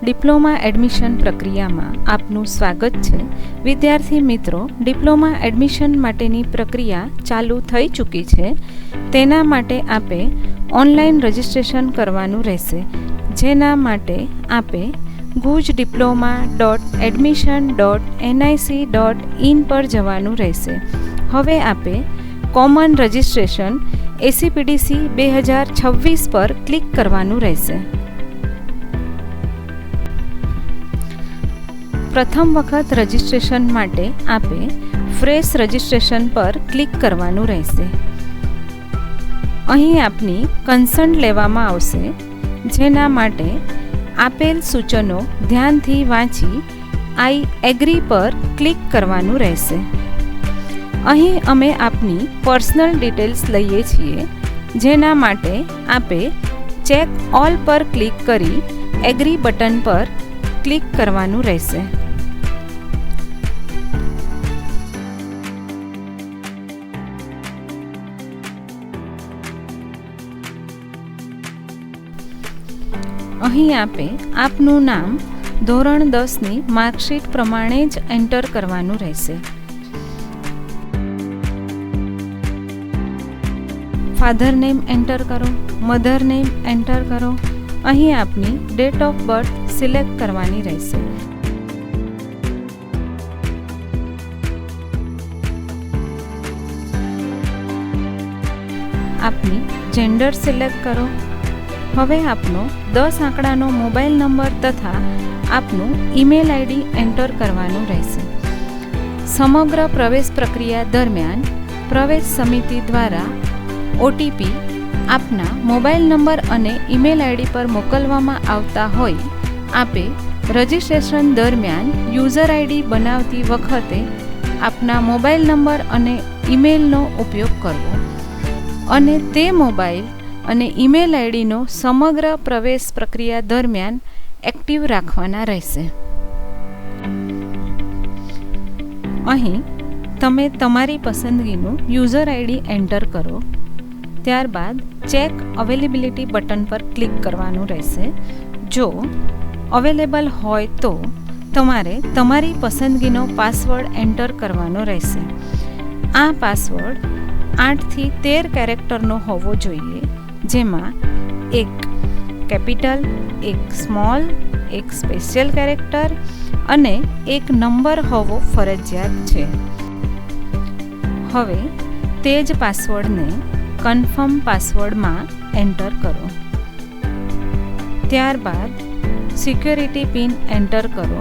Diploma admission પ્રક્રિયામાં આપનું સ્વાગત છે. વિદ્યાર્થી મિત્રો, ડિપ્લોમા એડમિશન માટેની પ્રક્રિયા ચાલુ થઈ ચૂકી છે. તેના માટે આપે ઓનલાઈન રજિસ્ટ્રેશન કરવાનું રહેશે, જેના માટે આપે gujdiplomaa.admission.nic.in પર જવાનું રહેશે. હવે આપે કોમન રજિસ્ટ્રેશન ACPDC 2026 પર ક્લિક કરવાનું રહેશે. પ્રથમ વખત રજિસ્ટ્રેશન માટે આપે ફ્રેશ રજિસ્ટ્રેશન પર ક્લિક કરવાનું રહેશે. અહીં આપની કન્સન્ટ લેવામાં આવશે, જેના માટે આપેલ સૂચનો ધ્યાનથી વાંચી આઈ એગ્રી પર ક્લિક કરવાનું રહેશે. અહીં અમે આપની પર્સનલ ડિટેલ્સ લઈએ છીએ, જેના માટે આપે ચેક ઓલ પર ક્લિક કરી એગ્રી બટન પર ક્લિક કરવાનું રહેશે. અહીં આપે આપનું નામ ધોરણ 10ની માર્કશીટ પ્રમાણે જ એન્ટર કરવાનું રહેશે. ફાધર નેમ એન્ટર કરો, મધર નેમ એન્ટર કરો. અહીં આપની ડેટ ઓફ બર્થ સિલેક્ટ કરવાની રહેશે. આપની જેન્ડર સિલેક્ટ કરો. હવે આપનો 10 આંકડાનો મોબાઈલ નંબર તથા આપનું ઈમેલ આઈડી એન્ટર કરવાનું રહેશે. સમગ્ર પ્રવેશ પ્રક્રિયા દરમિયાન પ્રવેશ સમિતિ દ્વારા ઓટીપી આપના મોબાઈલ નંબર અને ઈમેલ આઈડી પર મોકલવામાં આવતા હોય, આપે રજિસ્ટ્રેશન દરમિયાન યુઝર આઈડી બનાવતી વખતે આપના મોબાઈલ નંબર અને ઈમેલનો ઉપયોગ કરવો અને તે મોબાઈલ અને ઈમેલ આઈડીનો સમગ્ર પ્રવેશ પ્રક્રિયા દરમિયાન એક્ટિવ રાખવાના રહેશે. અહીં તમે તમારી પસંદગીનું યુઝર આઈડી એન્ટર કરો. ત્યારબાદ ચેક અવેલેબિલિટી બટન પર ક્લિક કરવાનું રહેશે. જો અવેલેબલ હોય તો તમારે તમારી પસંદગીનો પાસવર્ડ એન્ટર કરવાનો રહેશે. આ પાસવર્ડ 8 થી 13 કેરેક્ટરનો હોવો જોઈએ, જેમાં એક કેપિટલ, એક સ્મોલ, એક સ્પેશિયલ કેરેક્ટર અને એક નંબર હોવો ફરજિયાત છે. હવે તે જ પાસવર્ડને કન્ફર્મ પાસવર્ડમાં એન્ટર કરો. ત્યારબાદ સિક્યોરિટી પિન એન્ટર કરો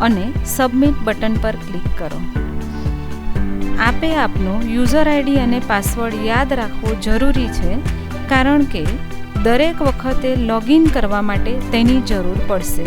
અને સબમિટ બટન પર ક્લિક કરો. આપે આપનો યુઝર આઈડી અને પાસવર્ડ યાદ રાખવો જરૂરી છે, કારણ કે દરેક વખતે લોગિન કરવા માટે તેની જરૂર પડશે.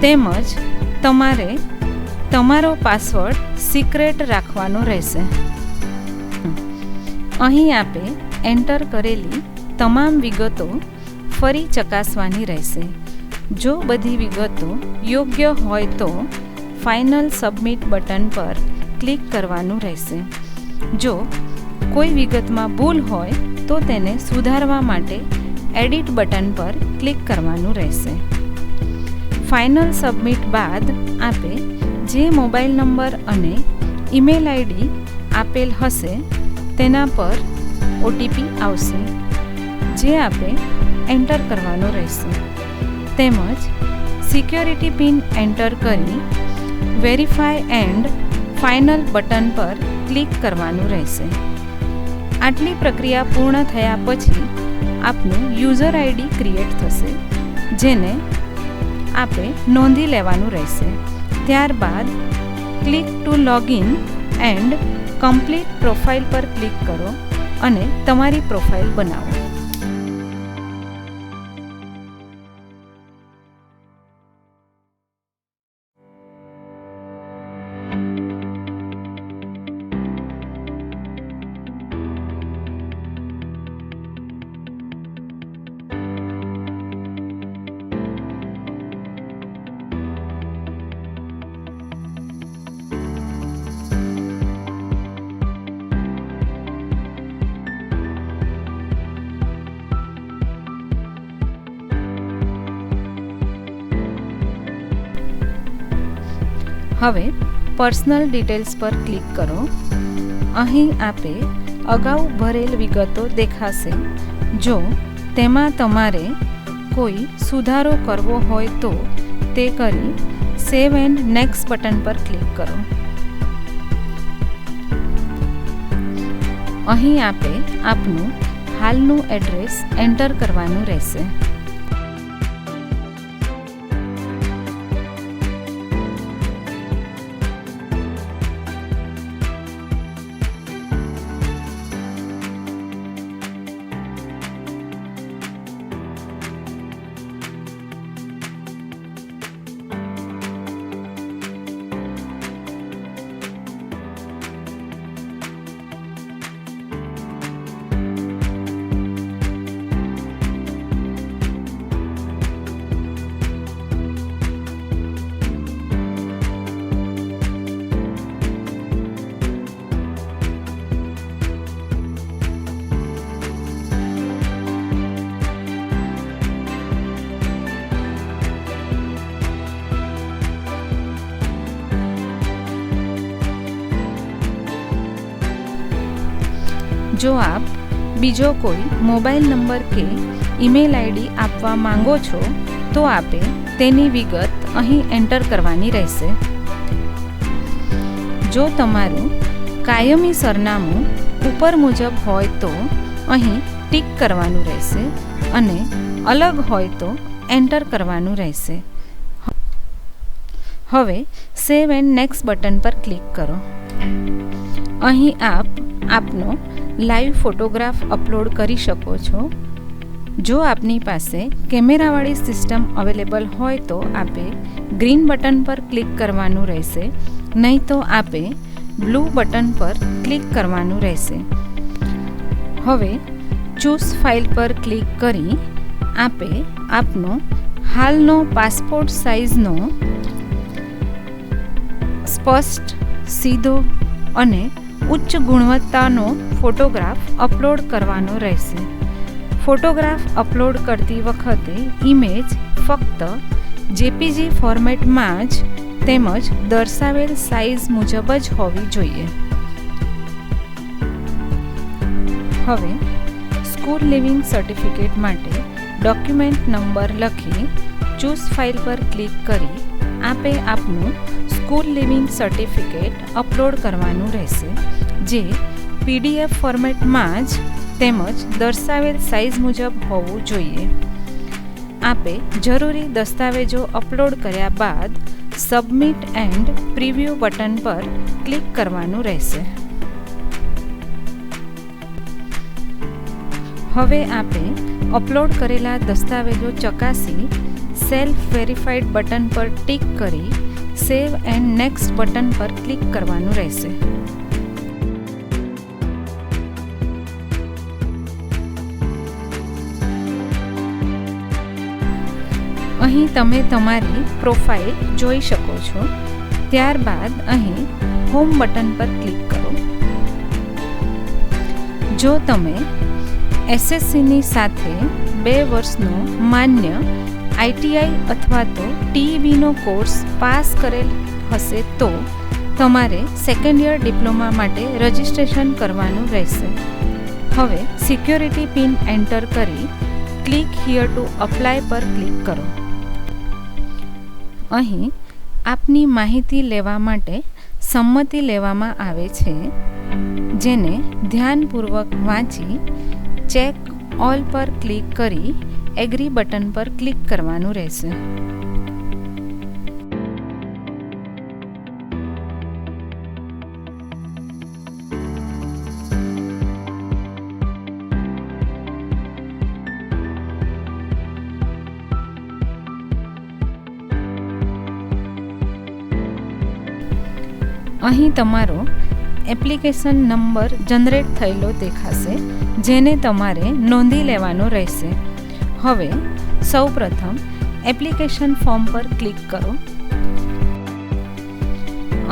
તેમજ તમારે તમારો પાસવર્ડ સિક્રેટ રાખવાનો રહેશે. અહીં આપે એન્ટર કરેલી તમામ વિગતો ફરી ચકાસવાની રહેશે. જો બધી વિગતો યોગ્ય હોય તો ફાઇનલ સબમિટ બટન પર ક્લિક કરવાનું રહેશે. જો કોઈ વિગતમાં ભૂલ હોય તો તેને સુધારવા માટે એડિટ બટન પર ક્લિક કરવાનું રહેશે. ફાઇનલ સબમિટ બાદ આપે જે મોબાઈલ નંબર અને ઈમેલ આઈડી આપેલ હશે તેના પર ઓટીપી આવશે, જે આપે એન્ટર કરવાનો રહેશે. તેમજ સિક્યોરિટી પિન એન્ટર કરી વેરીફાઈ એન્ડ ફાઇનલ બટન પર ક્લિક કરવાનું રહેશે. આટલી પ્રક્રિયા પૂર્ણ થયા પછી આપનું યુઝર આઈડી ક્રિએટ થશે, જેને આપે નોંધી લેવાનું રહેશે. ત્યારબાદ click two login and complete profile પર ક્લિક કરો અને તમારી પ્રોફાઇલ બનાવો. હવે પર્સનલ ડિટેલ્સ પર ક્લિક કરો. અહીં આપે અગાઉ ભરેલ વિગતો દેખાશે. જો તેમાં તમારે કોઈ સુધારો કરવો હોય તો તે કરી સેવ એન્ડ નેક્સ્ટ બટન પર ક્લિક કરો. અહીં આપે આપનું હાલનું એડ્રેસ એન્ટર કરવાનું રહેશે. જો આપ બીજો કોઈ મોબાઈલ નંબર કે ઈમેલ આઈડી આપવા માંગો છો તો આપે તેની વિગત અહીં એન્ટર કરવાની રહેશે. જો તમારું કાયમી સરનામું ઉપર મુજબ હોય તો અહીં ટિક કરવાનું રહેશે અને અલગ હોય તો એન્ટર કરવાનું રહેશે. હવે સેવ એન્ડ નેક્સ્ટ બટન પર ક્લિક કરો. અહીં આપ આપનો લાઈવ ફોટોગ્રાફ અપલોડ કરી શકો છો. જો આપની પાસે કેમેરાવાળી સિસ્ટમ અવેલેબલ હોય તો આપે ગ્રીન બટન પર ક્લિક કરવાનું રહેશે, નહીં તો આપે બ્લુ બટન પર ક્લિક કરવાનું રહેશે. હવે ચૂઝ ફાઇલ પર ક્લિક કરી આપે આપનો હાલનો પાસપોર્ટ સાઇઝનો સ્પષ્ટ, સીધો અને ઉચ્ચ ગુણવત્તાનો ફોટોગ્રાફ અપલોડ કરવાનો રહેશે. ફોટોગ્રાફ અપલોડ કરતી વખતે ઇમેજ ફક્ત જેપીજી ફોર્મેટમાં જ તેમજ દર્શાવેલ સાઇઝ મુજબ જ હોવી જોઈએ. હવે સ્કૂલ લિવિંગ સર્ટિફિકેટ માટે ડોક્યુમેન્ટ નંબર લખી ચૂઝ ફાઇલ પર ક્લિક કરી આપે આપનું સ્કૂલ લિવિંગ સર્ટિફિકેટ અપલોડ કરવાનું રહેશે, જે પીડીએફ ફોર્મેટમાં જ તેમજ દર્શાવેલ સાઇઝ મુજબ હોવું જોઈએ. આપે જરૂરી દસ્તાવેજો અપલોડ કર્યા બાદ સબમિટ એન્ડ પ્રિવ્યૂ બટન પર ક્લિક કરવાનું રહેશે. હવે આપે અપલોડ કરેલા દસ્તાવેજો ચકાસી સેલ્ફ વેરીફાઈડ બટન પર ટિક કરી સેવ એન્ડ નેક્સ્ટ બટન પર ક્લિક કરવાનું રહેશે. અહીં તમે તમારી પ્રોફાઇલ જોઈ શકો છો. ત્યારબાદ અહીં હોમ બટન પર ક્લિક કરો. જો તમે એસએસસીની સાથે 2 વર્ષનો માન્ય આઈટીઆઈ અથવા તો ટીઈબીનો કોર્સ પાસ કરેલ હશે તો તમારે સેકન્ડ યર ડિપ્લોમા માટે રજિસ્ટ્રેશન કરવાનું રહેશે. હવે સિક્યોરિટી પિન એન્ટર કરી ક્લિક હિયર ટુ અપ્લાય પર ક્લિક કરો. અહીં આપની માહિતી લેવા માટે સંમતિ લેવામાં આવે છે, જેને ધ્યાનપૂર્વક વાંચી ચેક ઓલ પર ક્લિક કરી એગ્રી બટન પર ક્લિક કરવાનું રહેશે. અહીં તમારો એપ્લિકેશન નંબર જનરેટ થયેલો દેખાશે, જેને તમારે નોંધી લેવાનો રહેશે. હવે સૌપ્રથમ એપ્લિકેશન ફોર્મ પર ક્લિક કરો.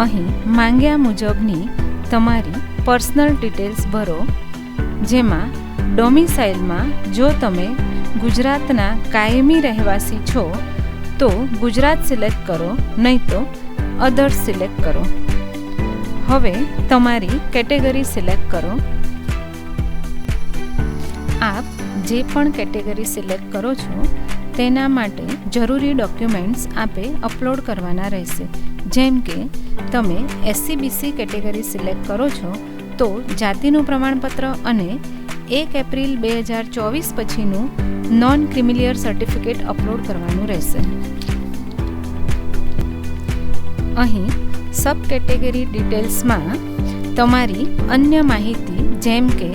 અહીં માંગ્યા મુજબની તમારી પર્સનલ ડિટેલ્સ ભરો, જેમાં ડોમિસાઇલમાં જો તમે ગુજરાતના કાયમી રહેવાસી છો તો ગુજરાત સિલેક્ટ કરો, નહીં તો અધર્સ સિલેક્ટ કરો. હવે તમારી કેટેગરી સિલેક્ટ કરો. આપ જે પણ કેટેગરી સિલેક્ટ કરો છો તેના માટે જરૂરી ડોક્યુમેન્ટ્સ આપે અપલોડ કરવાના રહેશે. જેમ કે તમે SC/BC કેટેગરી સિલેક્ટ કરો છો તો જાતિનું પ્રમાણપત્ર અને 1 એપ્રિલ 2024 પછીનું નોન ક્રિમિલિયર સર્ટિફિકેટ અપલોડ કરવાનું રહેશે. અહીં સબ કેટેગરી ડિટેલ્સમાં તમારી અન્ય માહિતી જેમ કે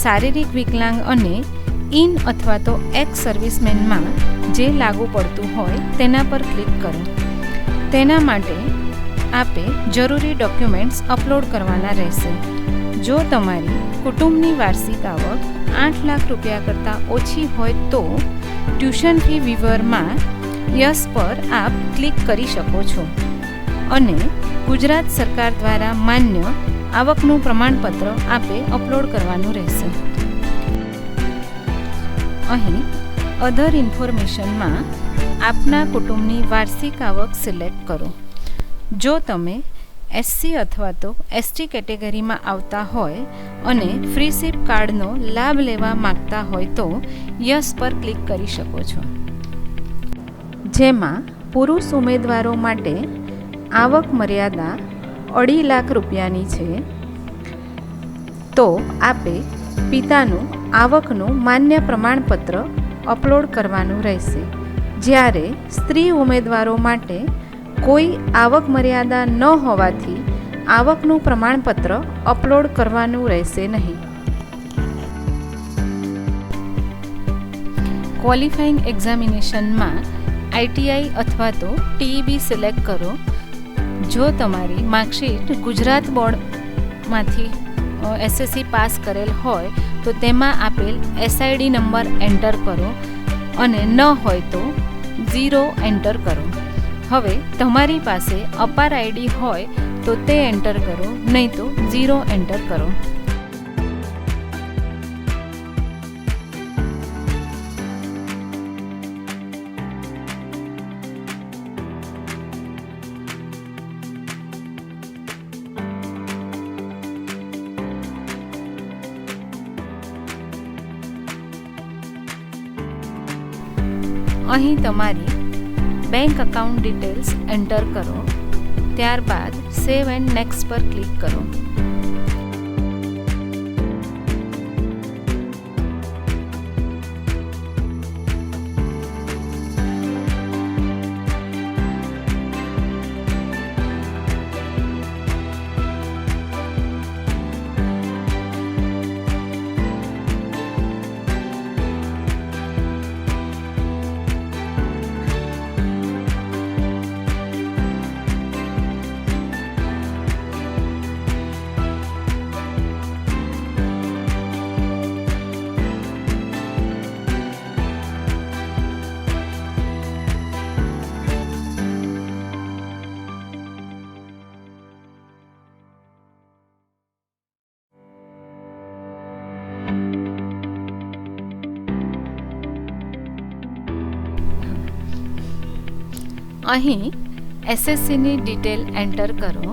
શારીરિક વિકલાંગ અને ઇન અથવા તો એક્સ સર્વિસમેનમાં જે લાગુ પડતું હોય તેના પર ક્લિક કરો. તેના માટે આપે જરૂરી ડોક્યુમેન્ટ્સ અપલોડ કરવાના રહેશે. જો તમારી કુટુંબની વાર્ષિક આવક 8 લાખ રૂપિયા કરતાં ઓછી હોય તો ટ્યુશન ફી વિવરમાં યસ પર આપ ક્લિક કરી શકો છો અને ગુજરાત સરકાર દ્વારા માન્ય આવકનું પ્રમાણપત્ર આપે અપલોડ કરવાનું રહેશે. અહીં અધર ઇન્ફોર્મેશનમાં આપના કુટુંબની વાર્ષિક આવક સિલેક્ટ કરો. જો તમે SC અથવા તો ST કેટેગરીમાં આવતા હોય અને ફ્રી સિપ કાર્ડનો લાભ લેવા માગતા હોય તો યસ પર ક્લિક કરી શકો છો. જેમાં પુરુષ ઉમેદવારો માટે આવક મર્યાદા 2.5 લાખ રૂપિયાની છે તો આપે પિતાનું આવકનું માન્ય પ્રમાણપત્ર અપલોડ કરવાનું રહેશે. જ્યારે સ્ત્રી ઉમેદવારો માટે કોઈ આવક મર્યાદા ન હોવાથી આવકનું પ્રમાણપત્ર અપલોડ કરવાનું રહેશે નહીં. ક્વોલિફાઇંગ એક્ઝામિનેશનમાં ITI અથવા તો TEB સિલેક્ટ કરો. જો તમારી માર્કશીટ ગુજરાત બોર્ડમાંથી SSC પાસ કરેલ હોય તો તેમાં આપેલ SID નંબર એન્ટર કરો અને ન હોય તો 0 એન્ટર કરો. હવે તમારી પાસે અપાર ID હોય તો તે એન્ટર કરો, નહીં તો 0 એન્ટર કરો. અહીં તમારી બેંક અકાઉન્ટ ડિટેલ્સ એન્ટર કરો. ત્યારબાદ સેવ એન્ડ નેક્સ્ટ પર ક્લિક કરો. અહીં SSCની ડિટેલ એન્ટર કરો.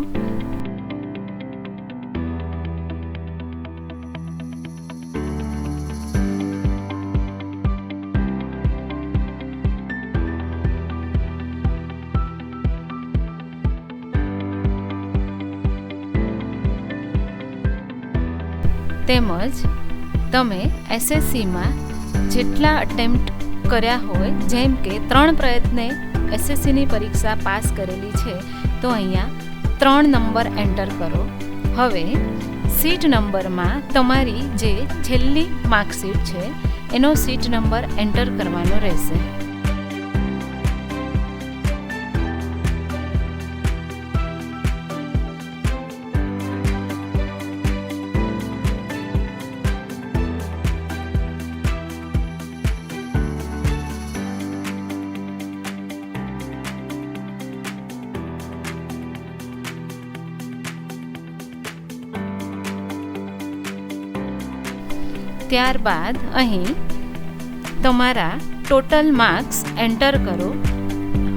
તેમજ તમે SSCમાં જેટલા અટેમ્પ્ટ કર્યા હોય, જેમ કે 3 પ્રયત્ને SSCની પરીક્ષા પાસ કરેલી છે તો અહીંયા 3 નંબર એન્ટર કરો. હવે સીટ નંબરમાં તમારી જે છેલ્લી માર્કશીટ છે એનો સીટ નંબર એન્ટર કરવાનો રહેશે. ત્યારબાદ અહીં તમારા ટોટલ માર્ક્સ એન્ટર કરો.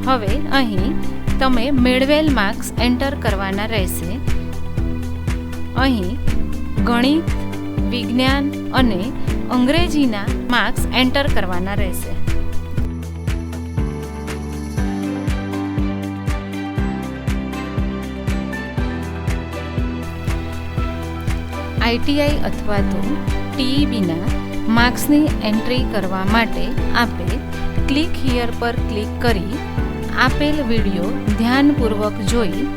હવે અહીં તમે મેળવેલ માર્ક્સ એન્ટર કરવાના રહેશે. અહીં ગણિત, વિજ્ઞાન અને અંગ્રેજીના માર્ક્સ એન્ટર કરવાના રહેશે. આઈટીઆઈ અથવા તો ટીઈબીના માર્ક્સની એન્ટ્રી કરવા માટે આપણે ક્લિક હિયર પર ક્લિક કરી આપેલ વિડીયો ધ્યાનપૂર્વક જોઈ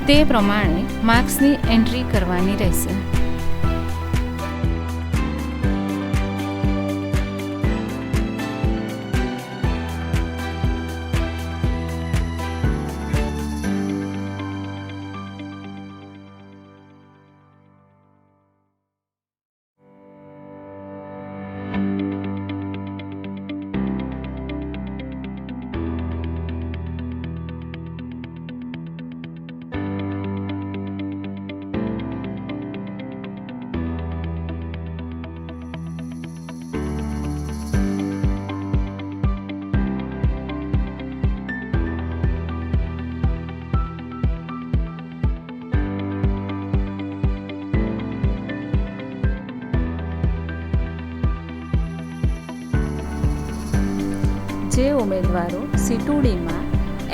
તે પ્રમાણે માર્ક્સની એન્ટ્રી કરવાની રહેશે. જે ઉમેદવારો C2Dમાં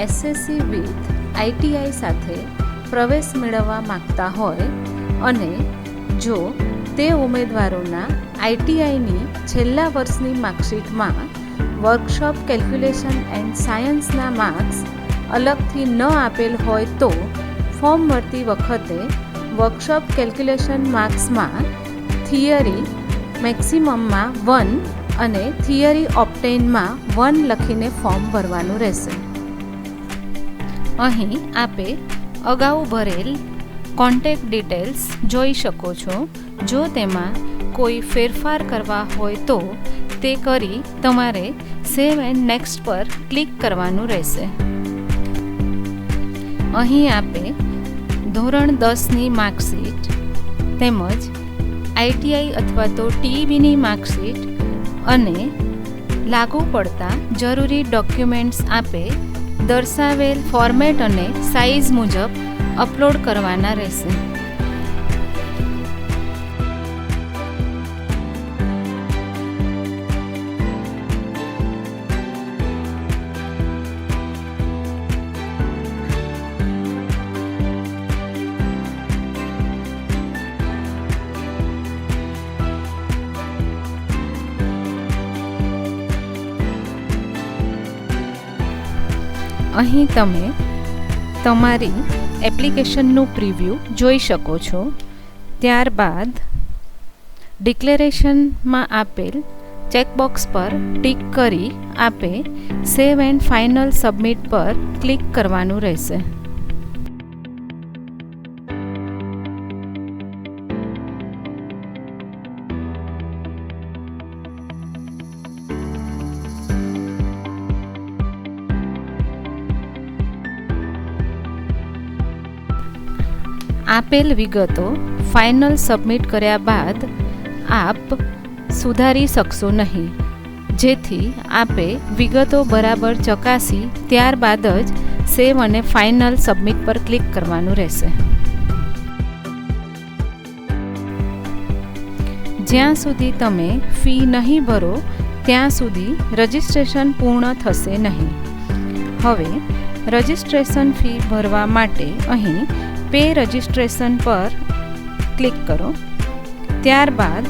SSC વિથ ITI સાથે પ્રવેશ મેળવવા માગતા હોય અને જો તે ઉમેદવારોના ITIની છેલ્લા વર્ષની માર્કશીટમાં વર્કશોપ કેલ્ક્યુલેશન એન્ડ સાયન્સના માર્ક્સ અલગથી ન આપેલ હોય તો ફોર્મ ભરતી વખતે વર્કશોપ કેલ્ક્યુલેશન માર્ક્સમાં થિયરી મેક્સિમમમાં 1 અને થિયરી ઓપ્ટેનમાં 1 લખીને ફોર્મ ભરવાનું રહેશે. અહીં આપે અગાઉ ભરેલ કોન્ટેક્ટ ડિટેલ્સ જોઈ શકો છો. જો તેમાં કોઈ ફેરફાર કરવા હોય તો તે કરી તમારે સેવ એન્ડ નેક્સ્ટ પર ક્લિક કરવાનું રહેશે. અહીં આપે ધોરણ 10ની માર્કશીટ તેમજ આઈટીઆઈ અથવા તો ટીઈબીની માર્કશીટ અને લાગુ પડતા જરૂરી ડોક્યુમેન્ટ્સ આપે દર્શાવેલ ફોર્મેટ અને સાઇઝ મુજબ અપલોડ કરવાના રહેશે. અહીં તમે તમારી એપ્લિકેશનનું પ્રિવ્યૂ જોઈ શકો છો. ત્યારબાદ ડિક્લેરેશનમાં આપેલ ચેકબોક્સ પર ટિક કરી આપે સેવ એન્ડ ફાઇનલ સબમિટ પર ક્લિક કરવાનું રહેશે. આપેલ વિગતો ફાઇનલ સબમિટ કર્યા બાદ આપ સુધારી શકશો નહીં, જેથી આપે વિગતો બરાબર ચકાસી ત્યારબાદ જ સેવ અને ફાઇનલ સબમિટ પર ક્લિક કરવાનું રહેશે. જ્યાં સુધી તમે ફી નહીં ભરો ત્યાં સુધી રજિસ્ટ્રેશન પૂર્ણ થશે નહીં. હવે રજિસ્ટ્રેશન ફી ભરવા માટે અહીં પે રજિસ્ટ્રેશન પર ક્લિક કરો. ત્યારબાદ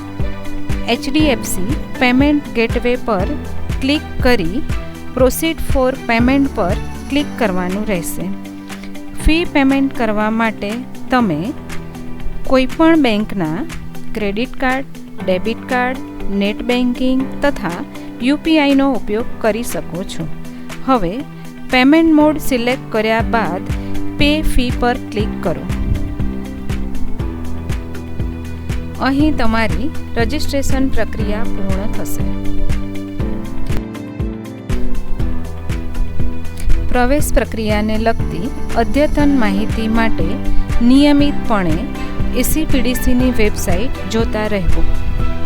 HDFC પેમેન્ટ ગેટવે પર ક્લિક કરી પ્રોસીડ ફોર પેમેન્ટ પર ક્લિક કરવાનું રહેશે. ફી પેમેન્ટ કરવા માટે તમે કોઈપણ બેંકના credit card, debit card, net banking તથા UPIનો ઉપયોગ કરી શકો છો. હવે પેમેન્ટ મોડ સિલેક્ટ કર્યા બાદ પે ફી પર ક્લિક કરો. અહીં તમારી રજિસ્ટ્રેશન પ્રક્રિયા પૂર્ણ થશે. પ્રવેશ પ્રક્રિયાને લગતી અદ્યતન માહિતી માટે નિયમિતપણે ACPDCની વેબસાઇટ જોતા રહેવું.